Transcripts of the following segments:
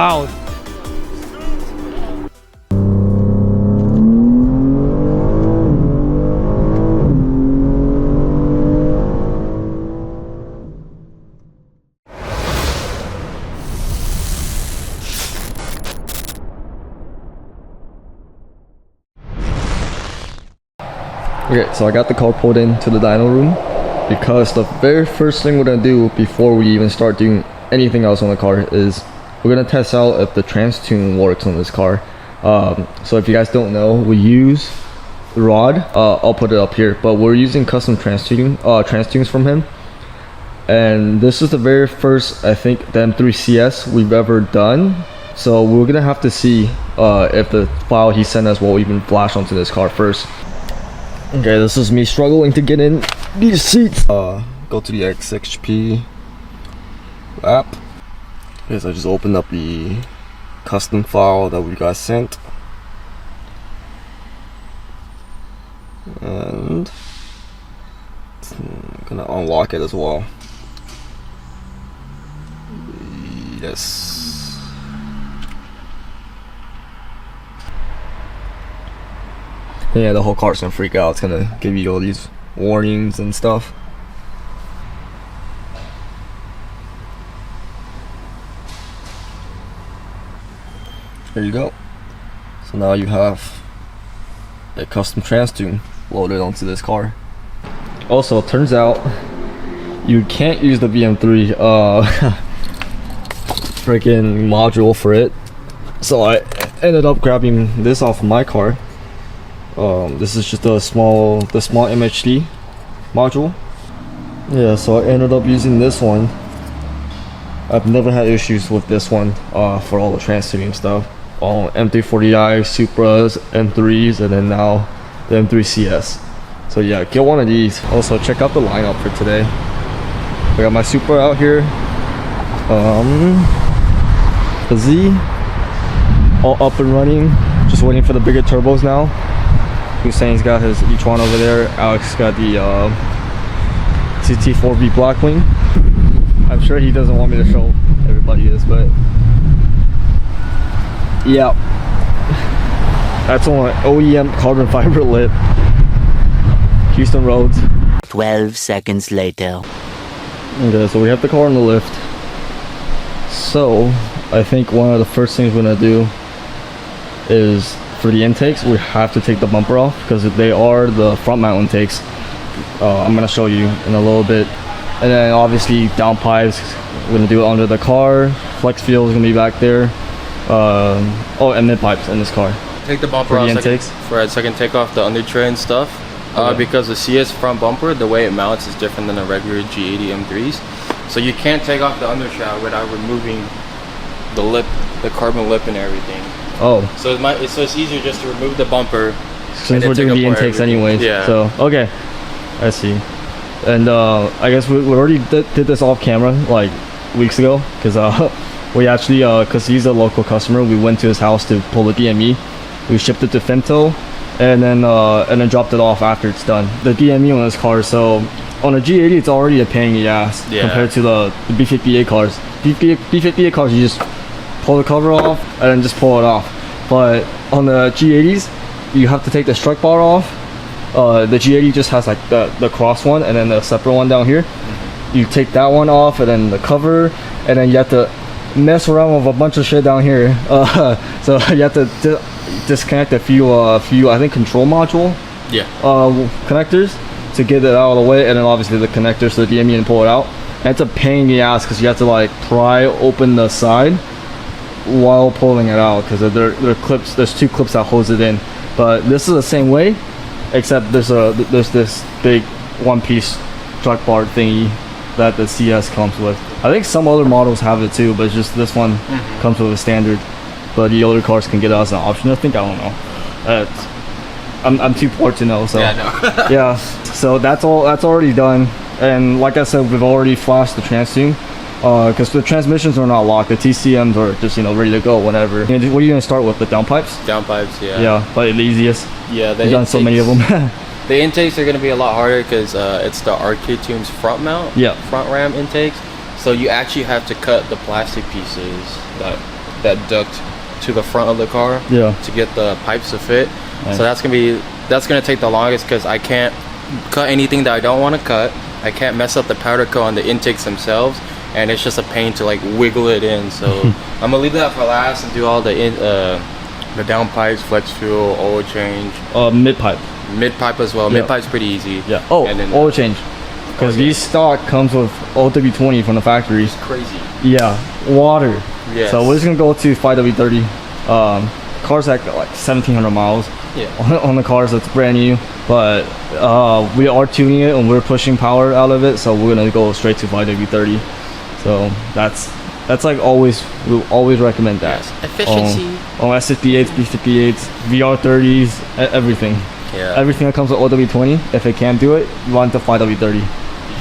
loud. Okay, so I got the car pulled into the dyno room because the very first thing we're gonna do before we even start doing anything else on the car is we're gonna test out if the trans tune works on this car. So if you guys don't know, we use Rod. I'll put it up here, but we're using custom trans tunes from him. And this is the very first, I think, the M3 CS we've ever done. So we're gonna have to see if the file he sent us will even flash onto this car first. Okay, this is me struggling to get in these seats. Go to the XHP app. Okay, so I just opened up the custom file that we got sent. And I'm gonna unlock it as well. Yes. Yeah, the whole car's gonna freak out. It's gonna give you all these warnings and stuff. There you go. So now you have a custom trans tune loaded onto this car. Also, it turns out you can't use the BM3 freaking module for it. So I ended up grabbing this off of my car. This is just the small MHD module. Yeah, so I ended up using this one. I've never had issues with this one for all the trans tuning stuff. All M340i, Supras, M3s, and then now the M3 CS. So yeah, get one of these. Also, check out the lineup for today. I got my Supra out here. The Z, all up and running. Just waiting for the bigger turbos now. Hussein's got his each one over there. Alex got the TT4V Blackwing. I'm sure he doesn't want me to show everybody this, but yeah, that's on an OEM carbon fiber lip. Houston roads. 12 seconds later. Okay, so we have the car on the lift. So I think one of the first things we're gonna do is, for the intakes, we have to take the bumper off because they are the front mount intakes. I'm gonna show you in a little bit. And then obviously downpipes, we're gonna do it under the car. Flex fuel is gonna be back there. Oh, and midpipes in this car. Take the bumper off for a second, take off the under tray and stuff. Okay. Because the CS front bumper, the way it mounts is different than the regular G80 M3s. So you can't take off the under shroud without removing the lip, the carbon lip and everything. Oh. So it's easier just to remove the bumper. Since we're doing the intakes anyways. Yeah. So, okay. I see. And I guess we already did this off camera like weeks ago. Because we actually, because he's a local customer, we went to his house to pull the DME. We shipped it to Femto. And then dropped it off after it's done. The DME on this car, so on a G80 it's already a pain in the ass compared to the B58 cars. B58 cars, you just pull the cover off and then just pull it off. But on the G80s, you have to take the strut bar off. The G80 just has like the cross one and then the separate one down here. You take that one off and then the cover, and then you have to mess around with a bunch of shit down here. So you have to disconnect a few I think control module connectors to get it out of the way, and then obviously the connectors to the DME and pull it out. And it's a pain in the ass because you have to like pry open the side while pulling it out because there are clips. There's two clips that holds it in. But this is the same way, except there's this big one-piece truck bar thingy that the CS comes with. I think some other models have it too, but it's just this one comes with a standard. But the older cars can get it as an option. I think, I don't know. I'm too poor to know. So yeah, no. Yeah. So that's already done. And like I said, we've already flashed the trans tune because the transmissions are not locked. The TCMs are just ready to go whenever. What are you gonna start with? The downpipes? Downpipes, yeah. Yeah, but the easiest. Yeah, we've done so many of them. The intakes are gonna be a lot harder because it's the Arcade Tunes front mount. Yeah. Front ram intakes. So you actually have to cut the plastic pieces that that duct to the front of the car. Yeah. To get the pipes to fit. Nice. So that's gonna take the longest because I can't cut anything that I don't want to cut. I can't mess up the powder coat on the intakes themselves, and it's just a pain to like wiggle it in. So I'm gonna leave that for last and do all the downpipes, flex fuel, oil change. Mid pipe. Mid pipe as well. Yeah. Mid pipe's pretty easy. Yeah. Oh, and then, oil change. Because these stock comes with OW20 from the factories. Crazy. Yeah, water. Yes. So we're just gonna go to 5W30. Cars at like 1,700 miles. Yeah. On the cars, that's brand new. But we are tuning it and we're pushing power out of it, so we're gonna go straight to 5W30. So that's like always. We'll always recommend that. Yes. Efficiency. On S58s, B58s, VR30s, everything. Yeah. Everything that comes with OW20, if it can't do it, you want the 5W30. Did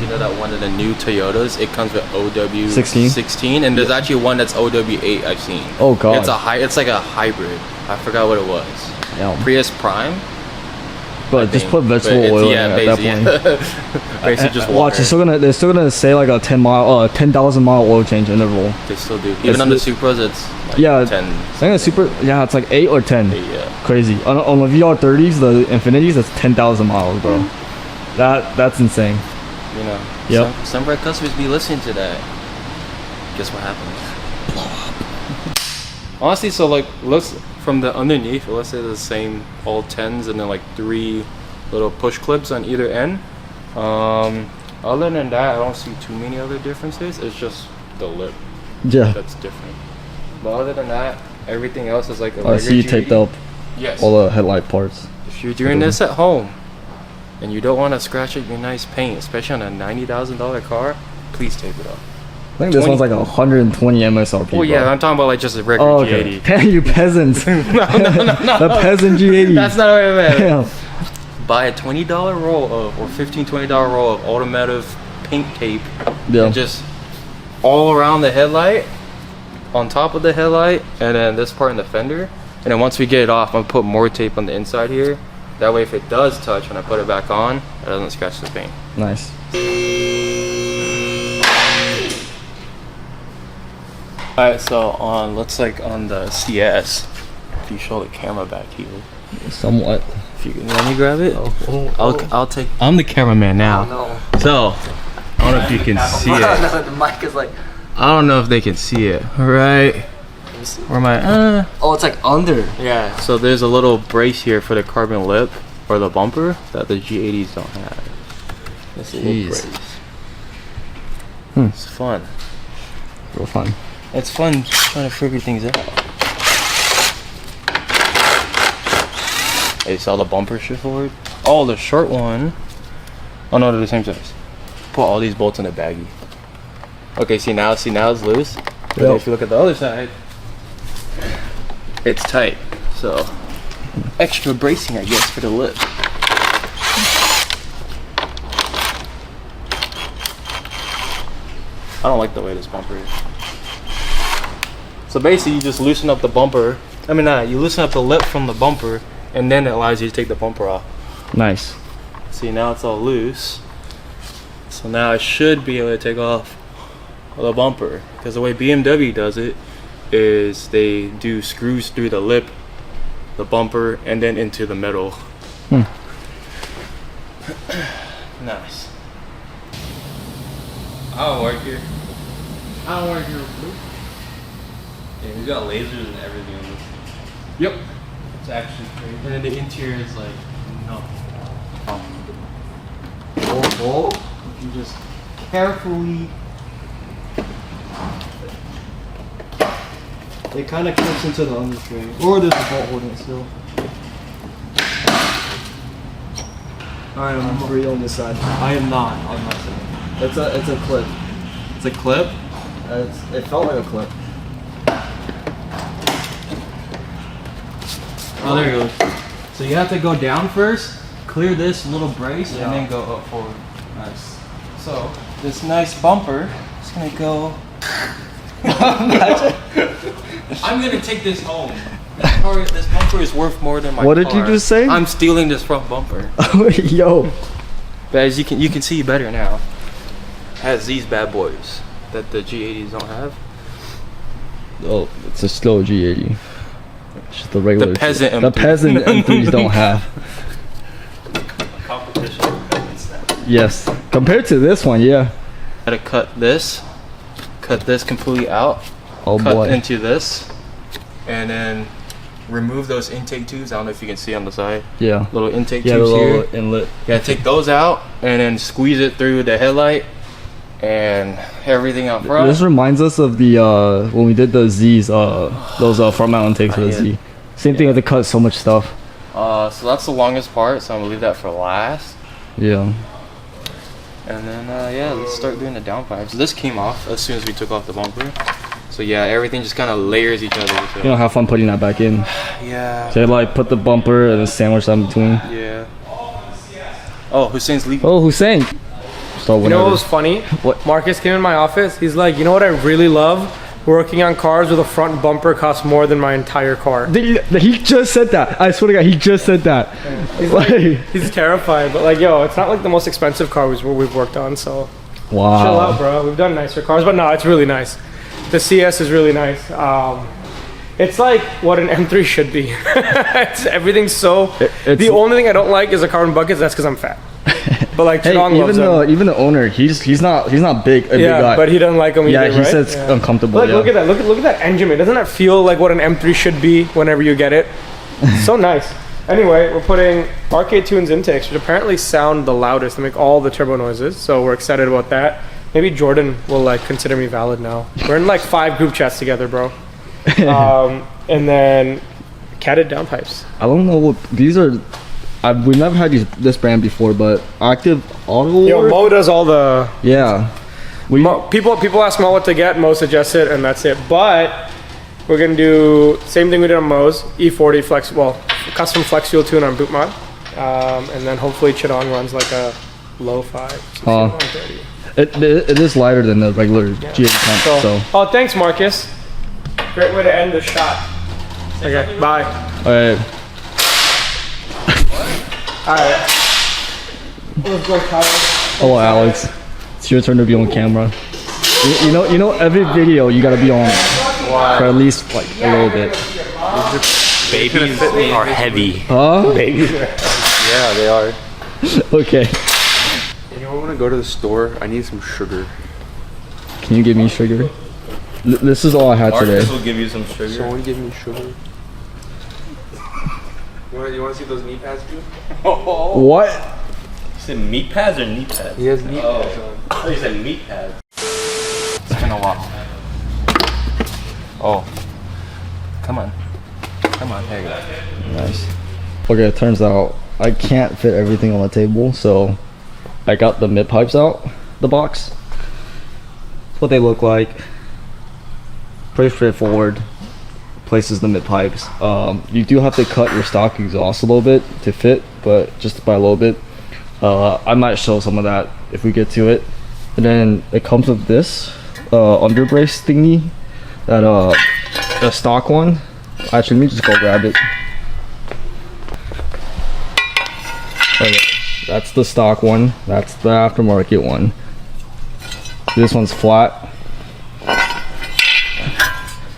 you know that one of the new Toyotas, it comes with OW16, and there's actually one that's OW8 I've seen. Oh god. It's like a hybrid. I forgot what it was. Yeah. Prius Prime. But just put vegetable oil in at that point. Basically just water. Watch, they're still gonna say like a 10,000 mile oil change interval. They still do. Even on the Supras, it's like 10. I think the Super, it's like 8 or 10. 8, yeah. Crazy. On the VR30s, the Infinities, that's 10,000 miles, bro. That's insane. You know. Yep. Some of our customers be listening to that. Guess what happens? Honestly, so like looks from the underneath, let's say the same all 10s and then like 3 little push clips on either end. Other than that, I don't see too many other differences. It's just the lip. Yeah. That's different. But other than that, everything else is like a I see you taped up yes. all the headlight parts. If you're doing this at home and you don't want to scratch up your nice paint, especially on a $90,000 car, please tape it up. I think this one's like 120 MSRP. Oh yeah, I'm talking about like just a regular G80. Damn, you peasants. no. The peasant G80. That's not what I meant. Damn. Buy a $20 roll of, or $15-20 roll of automotive paint tape, Yeah. and just all around the headlight, on top of the headlight, and then this part in the fender. And then once we get it off, I'm gonna put more tape on the inside here. That way, if it does touch when I put it back on, it doesn't scratch the paint. Nice. Alright, so on the CS, if you show the camera back here, Somewhat. if you can let me grab it, I'll take. I'm the cameraman now. No. So I don't know if you can see it. No, the mic is like. I don't know if they can see it. Right? Where am I? Oh, it's like under. Yeah. So there's a little brace here for the carbon lip or the bumper that the G80s don't have. This little brace. It's fun. Real fun. It's fun trying to figure things out. Hey, saw the bumper shift forward? Oh, the short one. Oh no, they're the same size. Put all these bolts in a baggie. Okay, see now it's loose. But then if you look at the other side, it's tight. So extra bracing, I guess, for the lip. I don't like the way this bumper is. So basically, you just loosen up the bumper. You loosen up the lip from the bumper, and then it allows you to take the bumper off. Nice. See, now it's all loose. So now I should be able to take off the bumper. Because the way BMW does it is they do screws through the lip, the bumper, and then into the metal. Nice. I don't work here. Yeah, we got lasers and everything on this. Yep. It's actually crazy. And then the interior is like, no. You just carefully. It kind of clips into the undercarriage. Or there's a bolt holding it still. I am free on this side. I am not on my side. It's a clip. It's a clip? It felt like a clip. Oh, there it goes. So you have to go down first, clear this little brace, and then go up forward. Nice. So this nice bumper is gonna go. I'm gonna take this home. This bumper is worth more than my car. What did you just say? I'm stealing this front bumper. Yo. But as you can see better now. It has these bad boys that the G80s don't have. Oh, it's a slow G80. It's just the regular. The peasant M3. The peasant M3s don't have. Competition. Yes, compared to this one, yeah. Gotta cut this completely out. Oh cut boy. into this, and then remove those intake tubes. I don't know if you can see on the side. Yeah. Little intake Yeah, the tubes little here. inlet. Yeah, take those out and then squeeze it through the headlight and everything out front. This reminds us of the when we did the Z's, those front mount intakes for the Z. Same thing, you have to cut so much stuff. So that's the longest part, so I'm gonna leave that for last. Yeah. And then yeah, let's start doing the downpipes. This came off as soon as we took off the bumper. So yeah, everything just kind of layers each other. So. You know, have fun putting that back in. Yeah. So like put the bumper and then sandwich that in between. Yeah. Oh, Hussein's leaving. Oh, Hussein. So You know what was funny? What? Marcus came in my office. He's like, you know what I really love? Working on cars with a front bumper costs more than my entire car. He just said that. I swear to God, he just said that. He's, like, he's terrified, but like, yo, it's not like the most expensive car we've worked on, so Wow. chill out, bro. We've done nicer cars, but no, it's really nice. The CS is really nice. It's like what an M3 should be. Everything's so. The only thing I don't like is the carbon buckets. That's because I'm fat. But like, Hey, even the owner, he's not big. A big guy. but he doesn't like them either, he right? says uncomfortable. Look at that. Look at that engine, man. Doesn't that feel like what an M3 should be whenever you get it? So nice. Anyway, we're putting RK Tunes intakes, which apparently sound the loudest. They make all the turbo noises, so we're excited about that. Maybe Jordan will like consider me valid now. We're in like 5 group chats together, bro. And then catted downpipes. I don't know what these are. We've never had this brand before, but Active Auto. Yo, Mo does all the. Yeah. People ask Mo what to get. Mo suggests it, and that's it. But we're gonna do same thing we did on Mo's E40 flex. Well, custom flex fuel tune on boot mod, and then hopefully Chidong runs like a low 5. So it is lighter than the regular G80 pump. So. Oh, thanks, Marcus. Great way to end the shot. Okay, bye. All right. Alright. Let's go, Kyle. Oh, Alex, it's your turn to be on camera. You know, every video you gotta be on for at least like a little bit. Babies are heavy. Huh? Baby. Yeah, they are. Okay. You know, when I go to the store, I need some sugar. Can you give me sugar? This is all I had today. Marcus will give you some sugar. Someone give me sugar. You want to see those knee pads, dude? What? You said meat pads or knee pads? He has knee pads on. Oh, you said meat pads. It's been a while. Oh. Come on. There you go. Nice. Okay, it turns out I can't fit everything on the table, so I got the mid pipes out the box. What they look like. Pretty straightforward. Places the mid pipes. You do have to cut your stock exhaust a little bit to fit, but just by a little bit. I might show some of that if we get to it. And then it comes with this under brace thingy, that the stock one. Actually, let me just go grab it. Okay, that's the stock one. That's the aftermarket one. This one's flat.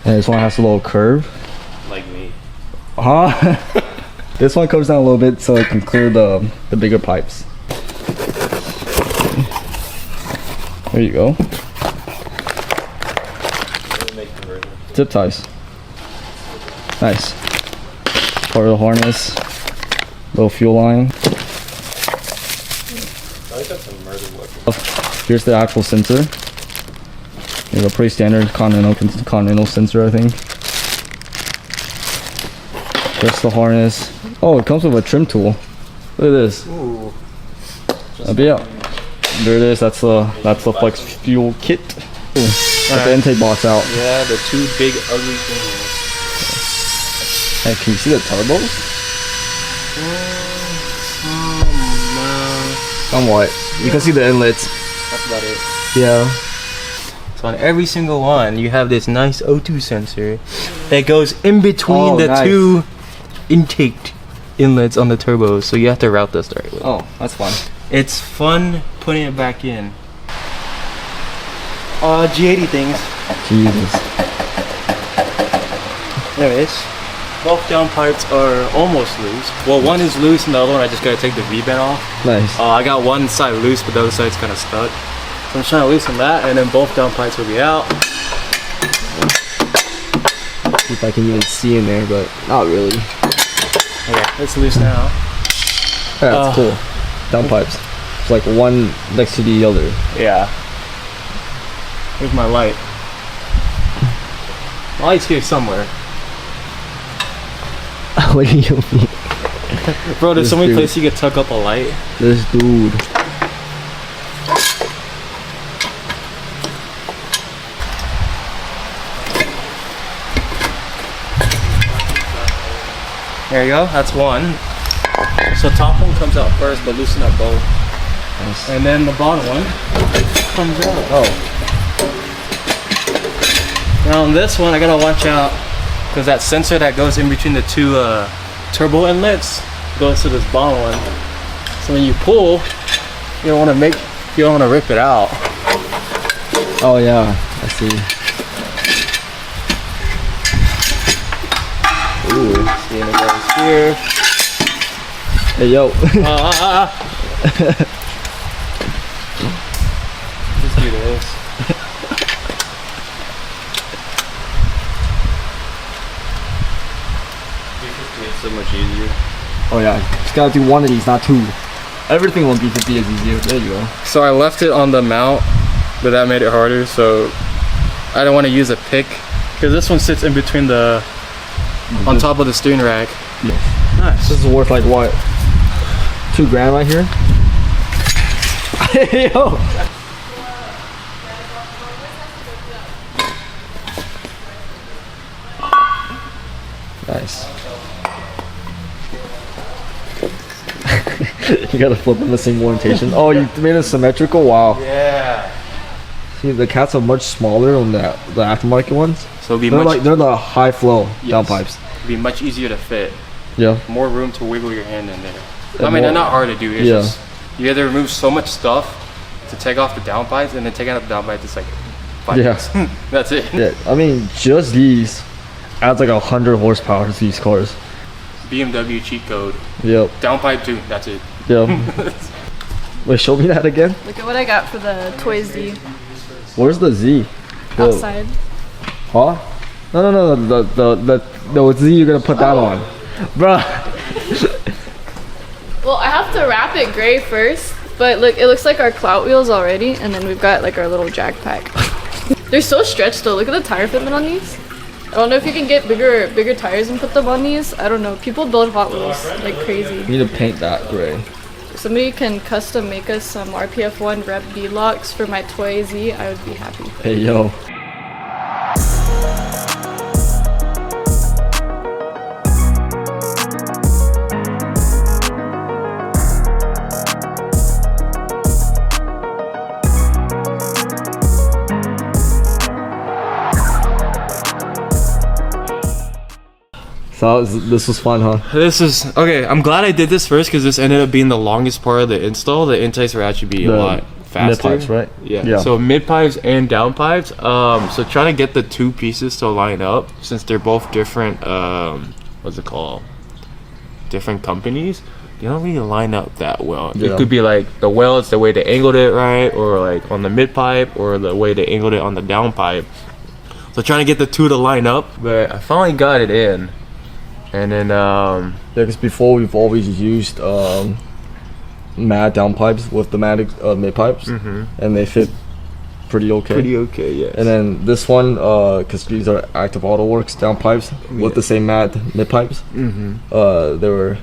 And this one has a little curve. Like me. Huh? This one comes down a little bit so it can clear the bigger pipes. There you go. Zip ties. Nice. Part of the harness. Little fuel line. Here's the actual sensor. It's a pretty standard continental sensor, I think. There's the harness. Oh, it comes with a trim tool. Look at this. Ooh. But yeah, there it is. That's the flex fuel kit. Ooh, got the intake box out. Yeah, the 2 big ugly things. Hey, can you see the turbos? Somewhat. You can see the inlets. That's about it. Yeah. So on every single one, you have this nice O2 sensor that goes in between the nice. 2 intake inlets on the turbos. So you have to route this the right way. Oh, that's fun. It's fun putting it back in. G80 things. Jesus. Anyways, both downpipes are almost loose. Well, one is loose and the other one I just gotta take the V-bend off. Nice. I got one side loose, but the other side's kind of stuck. So I'm trying to loosen that, and then both downpipes will be out. See if I can even see in there, but not really. Okay, it's loose now. Yeah, that's cool. Downpipes. It's like one next to the other. Yeah. Here's my light. My light's here somewhere. What do you mean? Bro, there's so many dude. places you could tuck up a light. This dude. There you go, that's one. So top one comes out first, but loosen up both. Nice. And then the bottom one comes out. Oh. Now on this one, I gotta watch out because that sensor that goes in between the two turbo inlets goes to this bottom one. So when you pull, you don't want to rip it out. Oh yeah, I see. Ooh. See, and it goes here. Hey yo. Just do this. It's so much easier. Oh yeah, just gotta do one of these, not two. Everything on B50 is easier. There you go. So I left it on the mount, but that made it harder. So I don't want to use a pick because this one sits in between the on top of the steering rack. Yeah. Nice. This is worth like what? $2 grand right here. Hey yo. Nice. You gotta flip them the same orientation. Oh, you made it symmetrical? Wow. Yeah. See, the cats are much smaller on the aftermarket ones. So it'll be They're the high flow downpipes. It'll be much easier to fit. Yeah. More room to wiggle your hand in there. And I mean, more- they're not hard to do. It's Yeah. just you have to remove so much stuff to take off the downpipes, and then take out the downpipes. It's like 5 Yeah. minutes. That's it. Yeah, I mean, just these adds like 100 horsepower to these cars. BMW cheat code. Yep. Downpipe too. That's it. Yep. Wait, show me that again. Look at what I got for the Toy Z Where's the Z? The- outside. Huh? No. The Z you're gonna put that on, bruh. Well, I have to wrap it gray first, but look, it looks like our clout wheels already, and then we've got like our little jack pack. They're so stretched though. Look at the tire fitment on these. I don't know if you can get bigger tires and put them on these. I don't know. People build Hot Wheels like crazy. You need to paint that gray. If somebody can custom make us some RPF1 Rep B locks for my Toy Z, I would be happy. Hey yo. So this was fun, huh? This is okay. I'm glad I did this first because this ended up being the longest part of the install. The intakes were actually be a lot faster. Mid-pipes, right? Yeah. So mid pipes and down pipes. So trying to get the two pieces to line up since they're both different. What's it called? Different companies. They don't really line up that well. Yeah. It could be like the welds, the way they angled it right, or like on the mid pipe, or the way they angled it on the down pipe. So trying to get the two to line up, but I finally got it in. And then Yeah, because before we've always used mad downpipes with the mad mid pipes, and they fit pretty okay. yes. And then this one, because these are active Autowerks downpipes with the same mad mid pipes, they were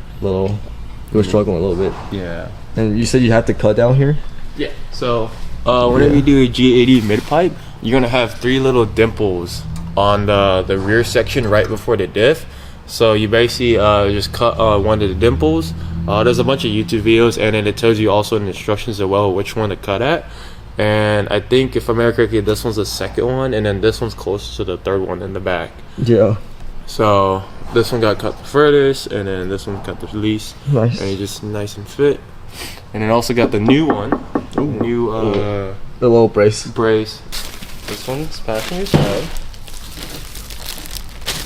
struggling a little bit. Yeah. And you said you had to cut down here. Yeah. So whenever you do a G80 mid pipe, you're gonna have 3 little dimples on the rear section right before the diff. So you basically just cut one of the dimples. There's a bunch of YouTube videos, and then it tells you also in the instructions as well which one to cut at. And I think if I remember correctly, this one's the second one, and then this one's close to the third one in the back. Yeah. So this one got cut the furthest, and then this one cut the least. Nice. And it just nice and fit. And then also got the new one, the little brace. brace. This one's passenger side.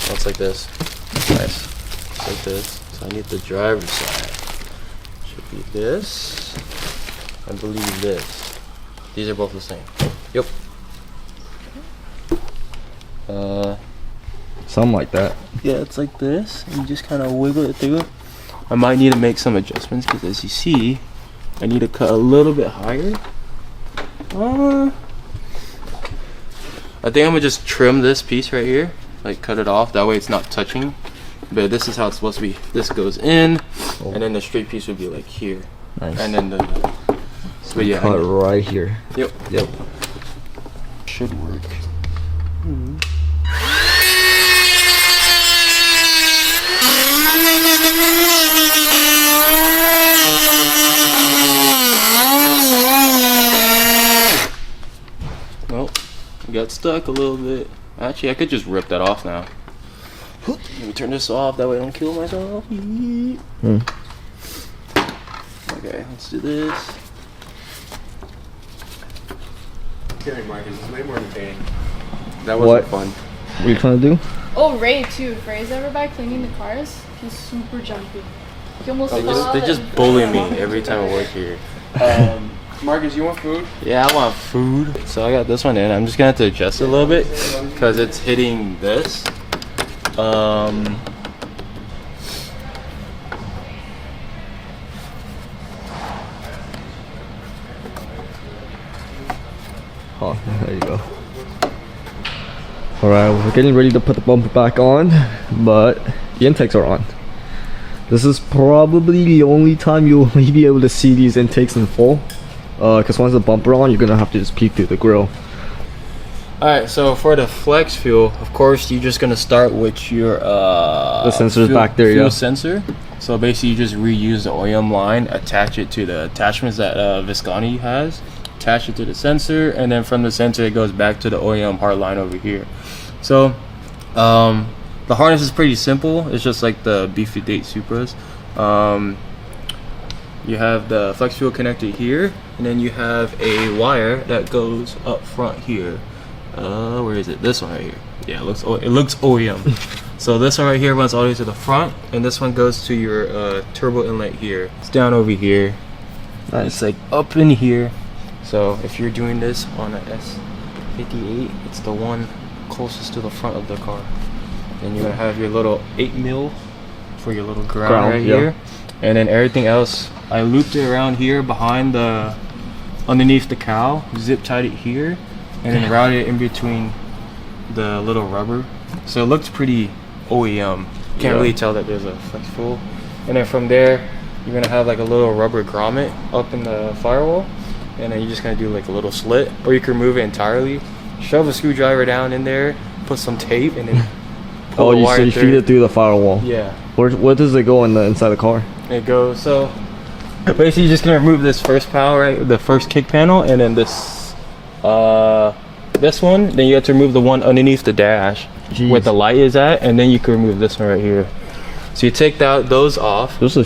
That's it's like this. Nice. It's like this. So I need the driver's side. Should be this. I believe this. These are both the same. Yep. Something like that. Yeah, it's like this. And you just kind of wiggle it through. I might need to make some adjustments because as you see, I need to cut a little bit higher. I think I'm gonna just trim this piece right here, like cut it off. That way it's not touching. But this is how it's supposed to be. This goes in, and then the straight piece would be like here. Nice. And then the. But yeah, cut right here. Yep. Yep. Should work. Well, got stuck a little bit. Actually, I could just rip that off now. Let me turn this off, that way I don't kill myself. Okay, let's do this. Kidding, Marcus. It's way more entertaining. That wasn't fun. What are you trying to do? Oh, Ray too. If Ray's ever back cleaning the cars, he's super jumpy. He almost fell. They just bully me every time I work here. Marcus, you want food? Yeah, I want food. So I got this one in. I'm just gonna have to adjust it a little bit because it's hitting this. Oh, there you go. Alright, we're getting ready to put the bumper back on, but the intakes are on. This is probably the only time you'll be able to see these intakes in full. Because once the bumper on, you're gonna have to just peek through the grill. Alright, so for the flex fuel, of course, you're just gonna start with your the sensors back there, fuel yeah. sensor. So basically, you just reuse the OEM line, attach it to the attachments that Visconti has, attach it to the sensor, and then from the sensor, it goes back to the OEM hard line over here. So the harness is pretty simple. It's just like the B58 Supras. You have the flex fuel connector here, and then you have a wire that goes up front here. Where is it? This one right here. Yeah, it looks OEM. So this one right here runs all the way to the front, and this one goes to your turbo inlet here. It's down over here. Nice. It's like up in here. So if you're doing this on a S58, it's the one closest to the front of the car. Then you're gonna have your little 8mm for your little ground right here, and then everything else I looped it around here behind the underneath the cowl, zip tied it here, and then routed it in between the little rubber. So it looks pretty OEM. Can't really tell that there's a flex fuel. And then from there, you're gonna have like a little rubber grommet up in the firewall, and then you're just gonna do like a little slit, or you can remove it entirely. Shove a screwdriver down in there, put some tape, and then pull the wire so you through. feed it through the firewall. Yeah. Where does it go inside the car? It goes, so basically you're just gonna remove this first panel, right, the first kick panel, and then this one, then you have to remove the one underneath the dash. Jeez. Where the light is at, and then you can remove this one right here. So you take those off. It's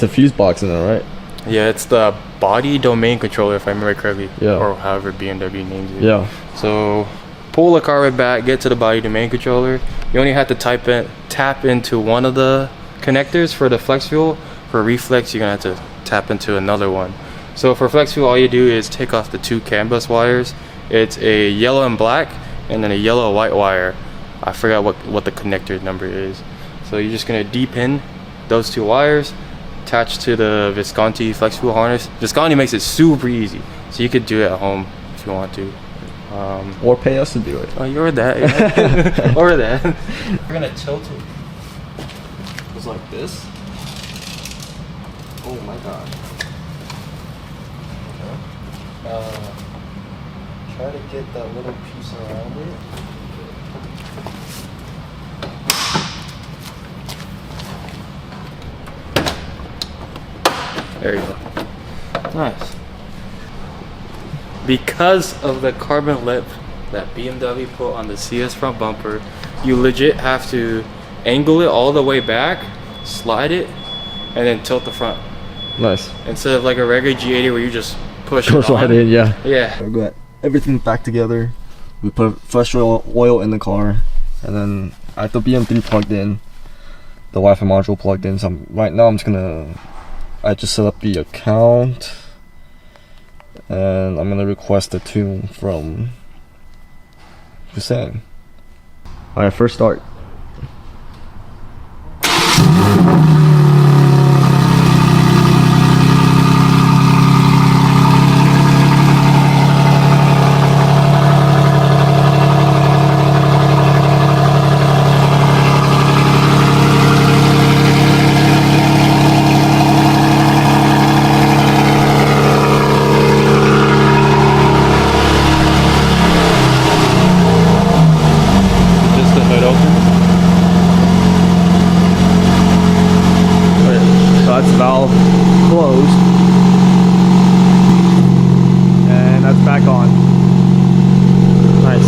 a fuse box in there, right? Yeah, it's the body domain controller, if I remember correctly. Yeah. Or however BMW names it. Yeah. So pull the car right back, get to the body domain controller. You only have to tap into one of the connectors for the flex fuel. For reflex, you're gonna have to tap into another one. So for flex fuel, all you do is take off the two CAN bus wires. It's a yellow and black, and then a yellow white wire. I forgot what the connector number is. So you're just gonna depin those two wires, attach to the Visconti flex fuel harness. Visconti makes it super easy, so you could do it at home if you want to. Or pay us to do it. Oh, you're that. Yeah. Or that. We're gonna tilt it. It's like this. Oh my god. Try to get that little piece around it. There you go. Nice. Because of the carbon lip that BMW put on the CS front bumper, you legit have to angle it all the way back, slide it, and then tilt the front. Nice. Instead of like a regular G80 where you just push Goes it right on. in, yeah. Yeah. We got everything back together. We put fresh oil in the car, and then I have the BM3 plugged in, the Wi-Fi module plugged in. So right now I just set up the account, and I'm gonna request a tune from Hussein. Alright, first start. Valve closed, and that's back on. Nice.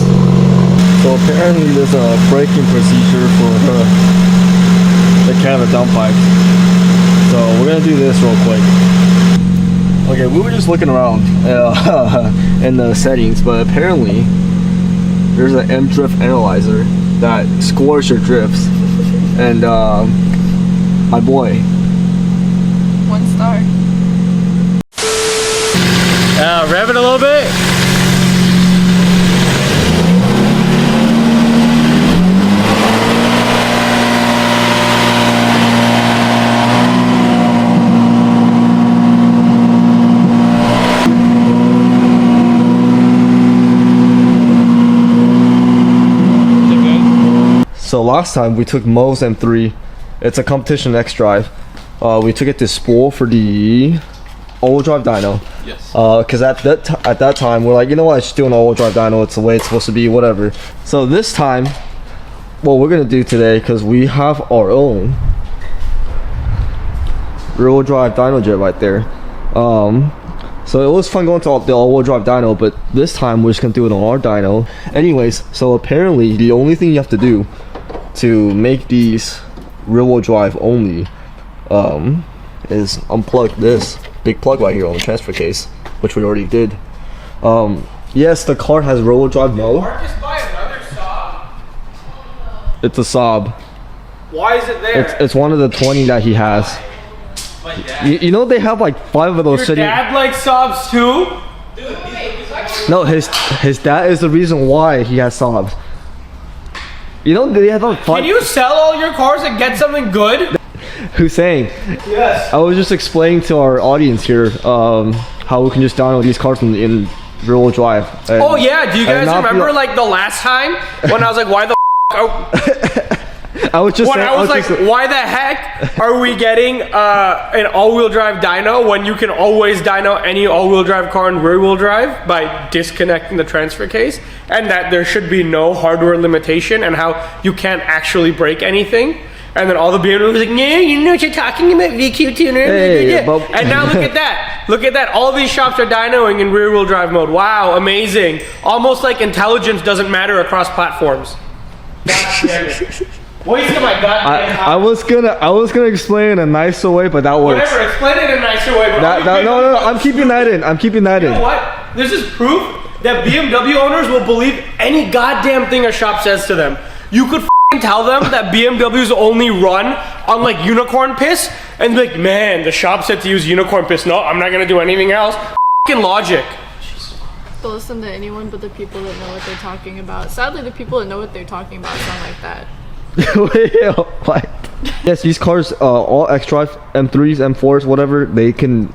So apparently there's a braking procedure for the can of downpipes. So we're gonna do this real quick. Okay, we were just looking around in the settings, but apparently there's an M drift analyzer that scores your drifts, and my boy. 1 star. Rev it a little bit. So last time we took Mo's M3. It's a competition X drive. We took it to spool for the all-wheel drive dyno. Yes. Because at that time we're like, you know what, just do an all-wheel drive dyno. It's the way it's supposed to be, whatever. So this time, what we're gonna do today, because we have our own rear-wheel drive dyno jet right there. So it was fun going to the all-wheel drive dyno, but this time we're just gonna do it on our dyno. Anyways, so apparently the only thing you have to do to make these rear-wheel drive only is unplug this big plug right here on the transfer case, which we already did. Yes, the car has rear-wheel drive mode. Marcus, buy another Saab. It's a Saab. Why is it there? It's one of the 20 that he has. You know they have like 5 of those Your sitting. dad likes Saabs too? No, his dad is the reason why he has Saabs. You know they have like 5. Can you sell all your cars and get something good? Hussein, Yes. I was just explaining to our audience here how we can just download these cars in rear-wheel drive. And, Oh yeah, do you guys remember like like the last time when I was like, why the I was just when saying, I was like, why the heck are we getting an all-wheel drive dyno when you can always dyno any all-wheel drive car in rear-wheel drive by disconnecting the transfer case, and that there should be no hardware limitation and how you can't actually break anything. And then all the BMW was like, yeah, you know what you're talking about, VQ tuner. Hey, and now look at that. Look at that. All these shops are dynoing in rear-wheel drive mode. Wow, amazing. Almost like intelligence doesn't matter across platforms. Wasting my goddamn time. I was gonna explain in a nicer way, but that works. Whatever, explain it in a nicer way. But No, I'm keeping that in. I'm keeping that in. You know what? This is proof that BMW owners will believe any goddamn thing a shop says to them. You could tell them that BMWs only run on like unicorn piss and be like, man, the shop said to use unicorn piss. No, I'm not gonna do anything else. Logic. Don't listen to anyone but the people that know what they're talking about. Sadly, the people that know what they're talking about sound like that. Wait, what? Yes, these cars, all X-Drive, M3s, M4s, whatever, they can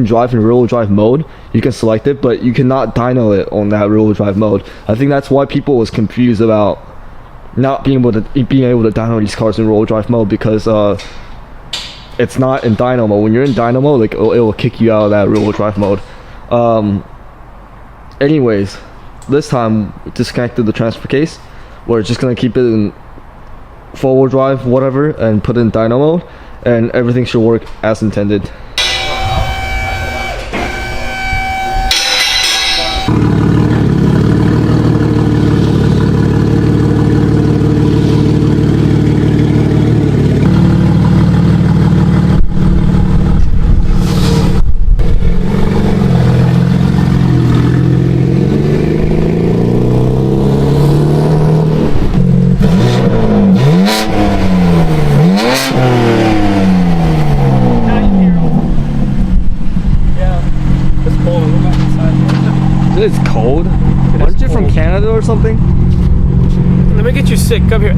drive in rear-wheel drive mode. You can select it, but you cannot dyno it on that rear-wheel drive mode. I think that's why people was confused about not being able to dyno these cars in rear-wheel drive mode, because it's not in dyno mode. When you're in dyno mode, like it will kick you out of that rear-wheel drive mode. Anyways, this time we disconnected the transfer case. We're just gonna keep it in four-wheel drive, whatever, and put it in dyno mode, and everything should work as intended. It's cold. Aren't you from Canada or something? Let me get you sick. Come here.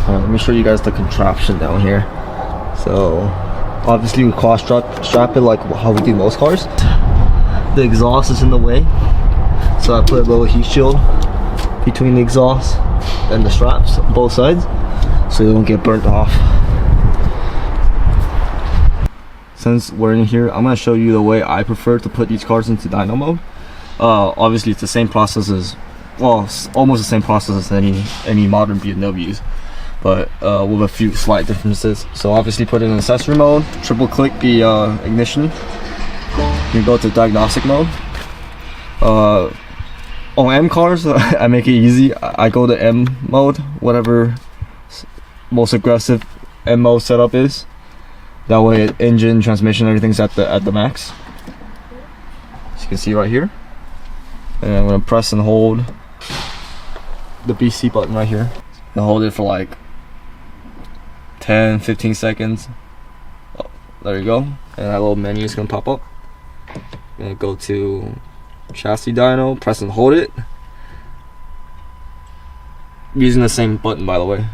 Let me show you guys the contraption down here. So obviously we cross strap it like how we do most cars. The exhaust is in the way, so I put a little heat shield between the exhaust and the straps on both sides so they don't get burnt off. Since we're in here, I'm going to show you the way I prefer to put these cars into dyno mode. Obviously it's the same process as, well, it's almost the same process as any modern BMWs, but with a few slight differences. So obviously put it in accessory mode, triple click the ignition, you go to diagnostic mode. On M cars, I make it easy. I go to M mode, whatever most aggressive M mode setup is. That way, engine, transmission, everything's at the max. As you can see right here. And I'm gonna press and hold the BC button right here. And hold it for like 10-15 seconds. Oh, there you go. And that little menu is gonna pop up. I'm gonna go to chassis dyno, press and hold it. Using the same button, by the way.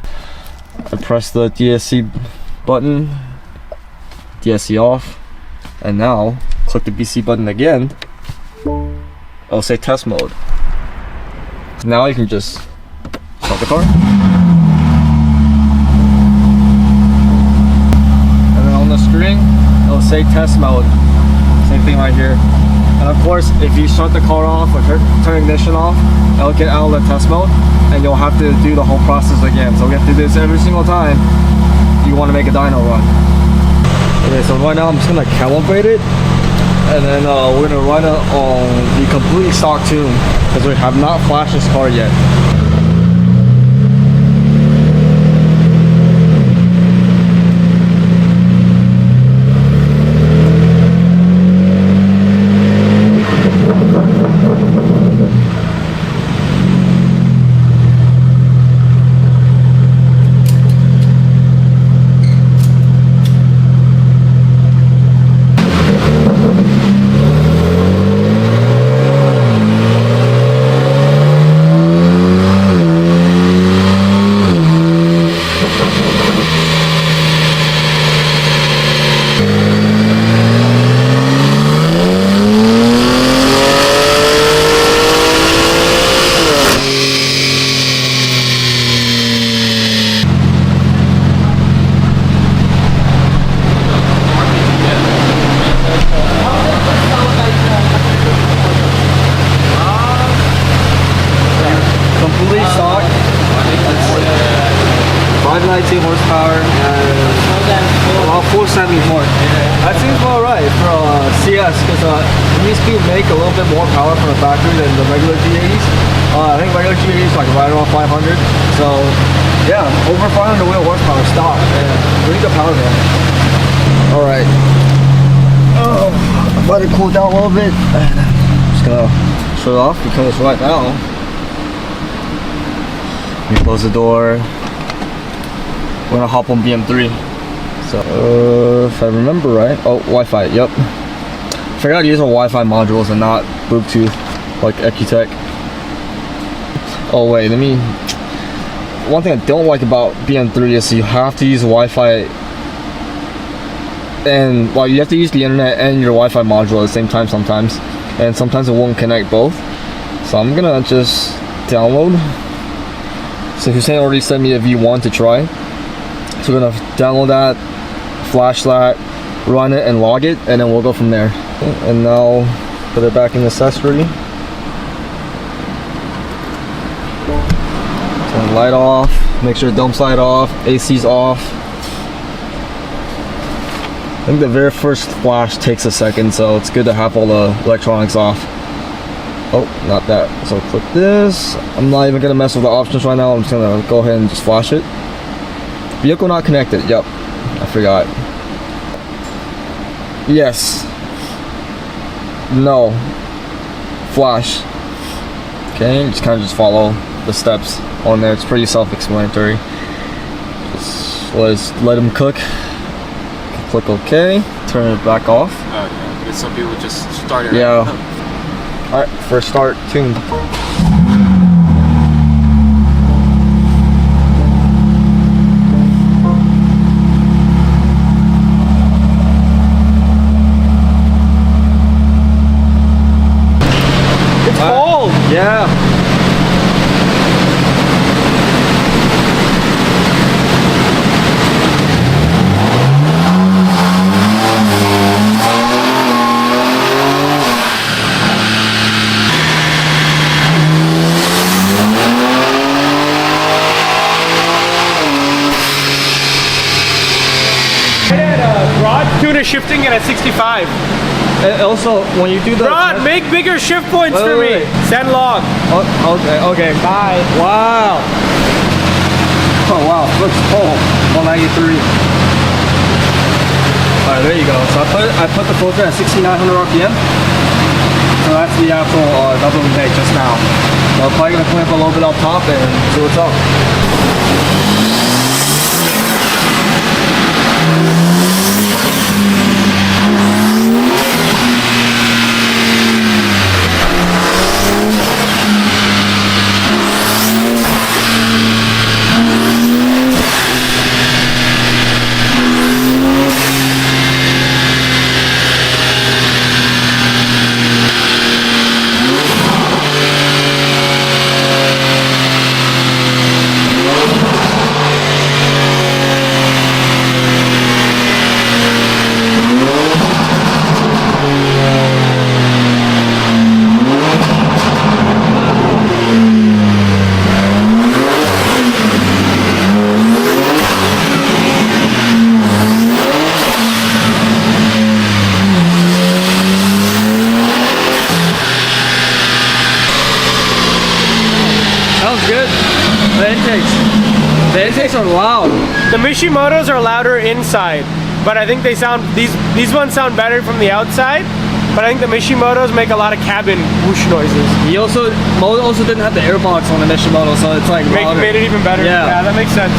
I press the DSC button, DSC off, and now click the BC button again. It'll say test mode. Now you can just start the car. And then on the screen, it'll say test mode. Same thing right here. And of course, if you shut the car off or turn ignition off, it'll get out of the test mode and you'll have to do the whole process again. So we have to do this every single time you want to make a dyno run. Okay, so right now I'm just gonna calibrate it, and then we're gonna run it on the completely stock tune because we have not flashed this car yet. Horsepower and about 470 torque. That seems about right for CS because these speed make a little bit more power from the factory than the regular G80s. I think regular G80s is like right around 500. So yeah, over 500 wheel horsepower stock and pretty good power there. All right. Oh, I'm about to cool down a little bit. Just gonna shut it off because right now, let me close the door. We're gonna hop on BM3. So if I remember right, oh, Wi-Fi, yep. Forgot to use our Wi-Fi modules and not Bluetooth like Ecutech. Oh wait, one thing I don't like about BM3 is you have to use Wi-Fi and you have to use the internet and your Wi-Fi module at the same time sometimes, and sometimes it won't connect both. So I'm gonna just download. So Hussein already sent me a V1 to try. So we're gonna download that, flash that, run it and log it, and then we'll go from there. And now put it back in the accessory. Turn the light off, make sure the dump's light off, AC's off. I think the very first flash takes a second, so it's good to have all the electronics off. Oh, not that. So click this. I'm not even gonna mess with the options right now. I'm just gonna go ahead and just flash it. Vehicle not connected. Yep, I forgot. Yes. No. flash. Okay, just kind of just follow the steps on there. It's pretty self-explanatory. Just let them cook. Click OK. Turn it back off. Okay. Because some people just start it. Yeah. All right, first start tuned. It's cold. Yeah. Rod, tuna shifting it at 65. And also, when you do the Rod, make bigger shift points Wait, for wait, me. wait. Send log. Oh, okay, bye. Wow. Oh wow, looks cold. 193. All right, there you go. So I put the filter at 6,900 RPM. So that's the actual double we made just now. So I'm probably gonna clean up a little bit up top and see what's up. Sounds good. The intakes are loud. The Mishimotos are louder inside, but I think they sound these ones sound better from the outside. But I think the Mishimotos make a lot of cabin whoosh noises. Mo also didn't have the airbox on the Mishimoto, so it's like louder. Made it even better. Yeah, that makes sense.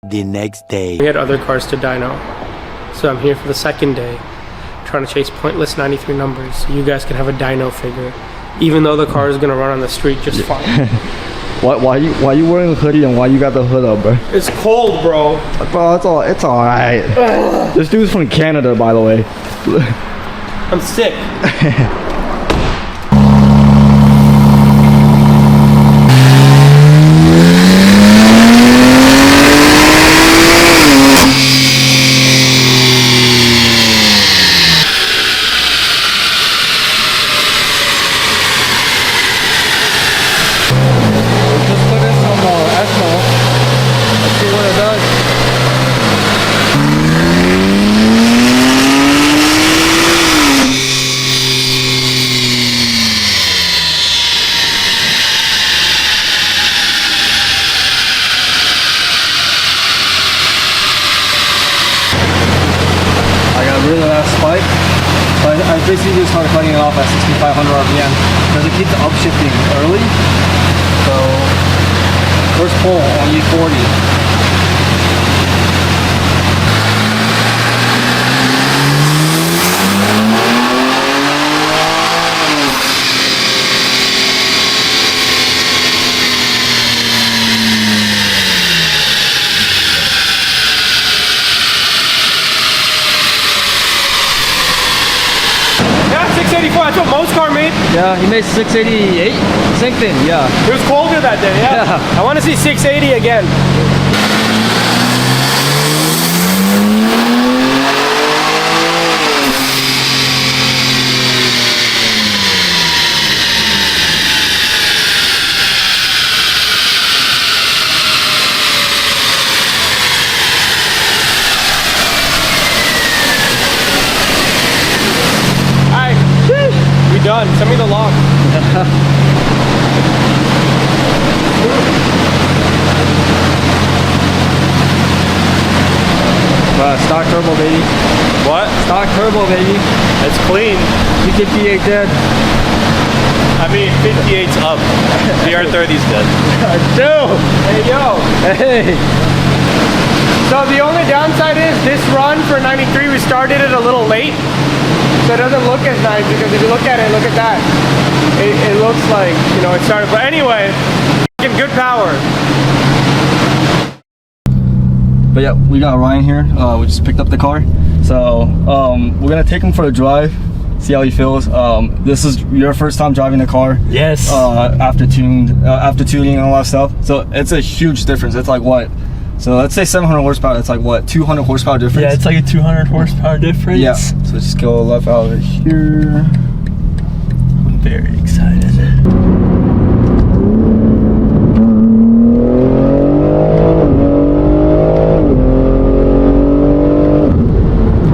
The next day. We had other cars to dyno, so I'm here for the second day, trying to chase pointless 93 numbers so you guys can have a dyno figure, even though the car is gonna run on the street just fine. Why you wearing a hoodie and why you got the hood up, bro? It's cold, bro. Bro, it's all right. This dude's from Canada, by the way. I'm sick. I basically just started cutting it off at 6,500 RPM because it keeps upshifting early. So first pull on E40. Yeah, he made 688. Same thing. Yeah. It was colder that day. Yeah. I want to see 680 again. Done. Send me the log. Stock turbo, baby. What? Stock turbo, baby. It's clean. G58 dead. I mean, 58's up. BR30's dead. Dude. Hey, yo. Hey. So the only downside is this run for 93, we started it a little late. So it doesn't look as nice because if you look at it, look at that. It looks like, you know, it started. But anyway, good power. But yeah, we got Ryan here. We just picked up the car. So we're gonna take him for a drive, see how he feels. This is your first time driving the car. Yes. After tuning and all that stuff. So it's a huge difference. It's like what? So let's say 700 horsepower, it's like what, 200 horsepower difference? Yeah, it's like a 200 horsepower difference. Yeah, so just go left out of here. I'm very excited.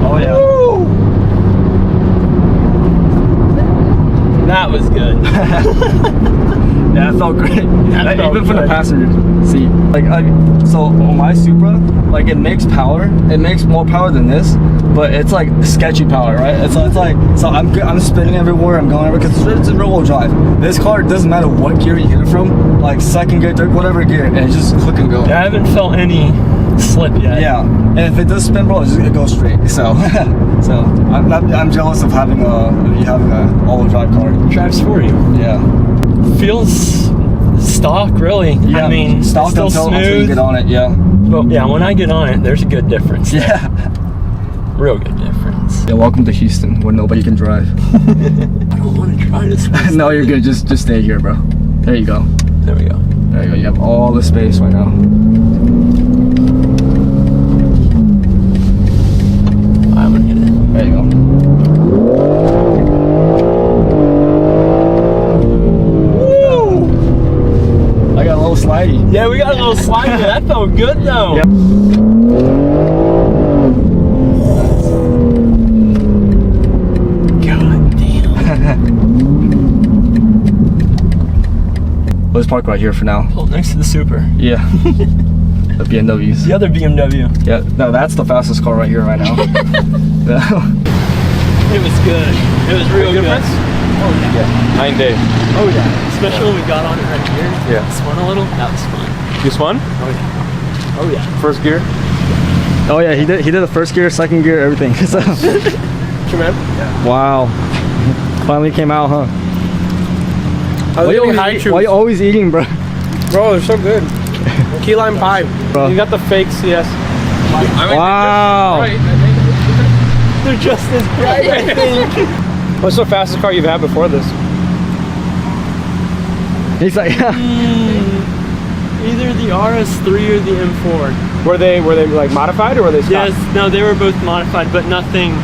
Oh yeah. Woo! That was good. Yeah, it felt great. That felt even for the good. passenger seat. Like, so on my Supra, like it makes power. It makes more power than this, but it's like sketchy power, right? It's like, so I'm spinning everywhere. I'm going everywhere because it's a rear-wheel drive. This car, it doesn't matter what gear you hit it from, like second gear, third, whatever gear, and it's just click and go. Yeah, I haven't felt any slip yet. Yeah, and if it does spin, bro, it goes straight. So, so I'm jealous of having a all-wheel drive car. Drives for you. Yeah. Feels stock, really. Yeah, I mean, stock it's still until you smooth. get on it. Yeah. But yeah, when I get on it, there's a good difference. Yeah. Real good difference. Yeah. Welcome to Houston, where nobody can drive. I don't want to try this. No, you're good. Just stay here, bro. There you go. There we go. There you go. You have all the space right now. I'm gonna hit it. There you go. I got a little slidey. Yeah, we got a little slide there. That felt good though. Yep. God damn. Let's park right here for now. Pull next to the Super. Yeah. The BMWs. The other BMW. Yeah. No, that's the fastest car right here right now. It was good. It was real good. Oh yeah. 9 days. Oh yeah. Especially when we got on it right here. Yeah. Spun a little. That was fun. You spun? Oh yeah. Oh yeah. First gear? Oh yeah, he did the first gear, second gear, everything. So. Wow. Finally came out, huh? Why you always eating, bro? Bro, they're so good. Key lime pie. Bro. You got the fake CS. Wow. They're just as bright, I think. What's the fastest car you've had before this? He's like, Either the RS3 or the M4. Were they like modified or were they stock? Yes, no, they were both modified, but nothing.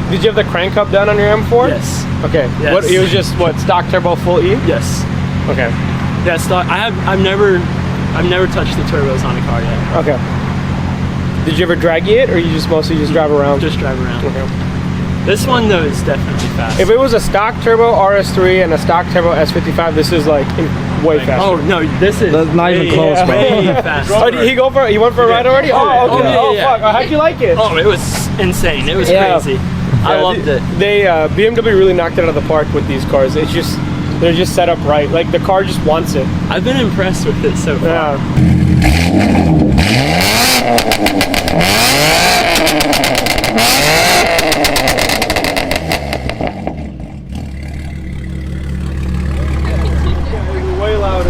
Did you have the crank up done on your M4? Yes. Okay. Yes. What? It was just what, stock turbo full E? Yes. Okay. Yeah, stock. I've never touched the turbos on a car yet. Okay. Did you ever drag it, or you just mostly just drive around? Just drive around. Okay. This one though is definitely fast. If it was a stock turbo RS3 and a stock turbo S55, this is like way faster. Oh no, this is that's not even way, close, bro. way faster. Oh, did he went for a ride already? Oh, okay. Oh, yeah. Fuck. Oh, how'd you like it? Oh, it was insane. It was crazy. I loved it. They BMW really knocked it out of the park with these cars. It's just they're just set up right. Like the car just wants it. I've been impressed with it so far. Way louder.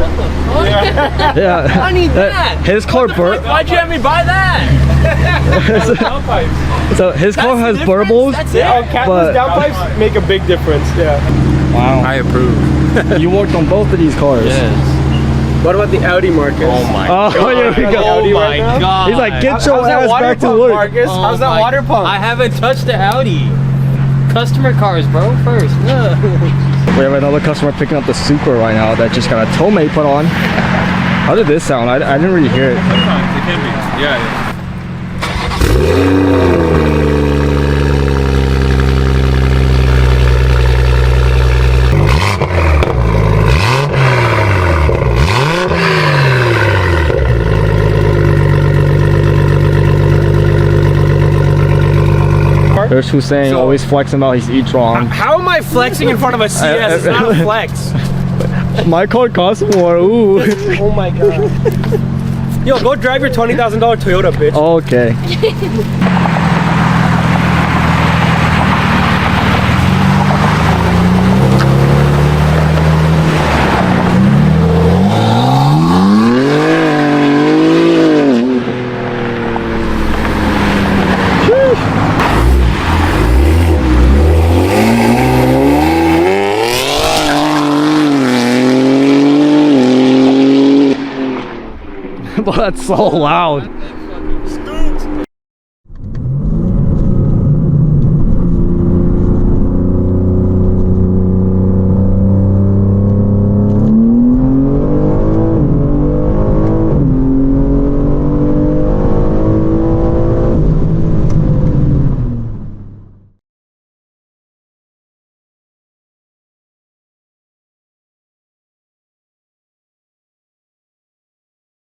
yeah. I need that. His car burp. Why'd you have me buy that? Downpipes. So his car has That's the difference? burbles. That's it. Oh, catless downpipes make a big difference. Yeah. Wow. I approve. You worked on both of these cars. Yes. What about the Audi, Marcus? Oh my Oh, here we go. Audi right now? god. He's like, get your How's that ass water back to pump, work. Marcus? How's that water pump? I haven't touched the Audi. Customer cars, bro, first. Look. We have another customer picking up the Supra right now that just got a tow mate put on. How did this sound? I didn't really hear it. Sometimes it can be. Yeah. There's Hussein always flexing about his e-tron. How am I flexing in front of a CS? It's not a flex. My car costs more. Ooh. Oh my god. Yo, go drive your $20,000 Toyota, bitch. Okay. But that's so loud.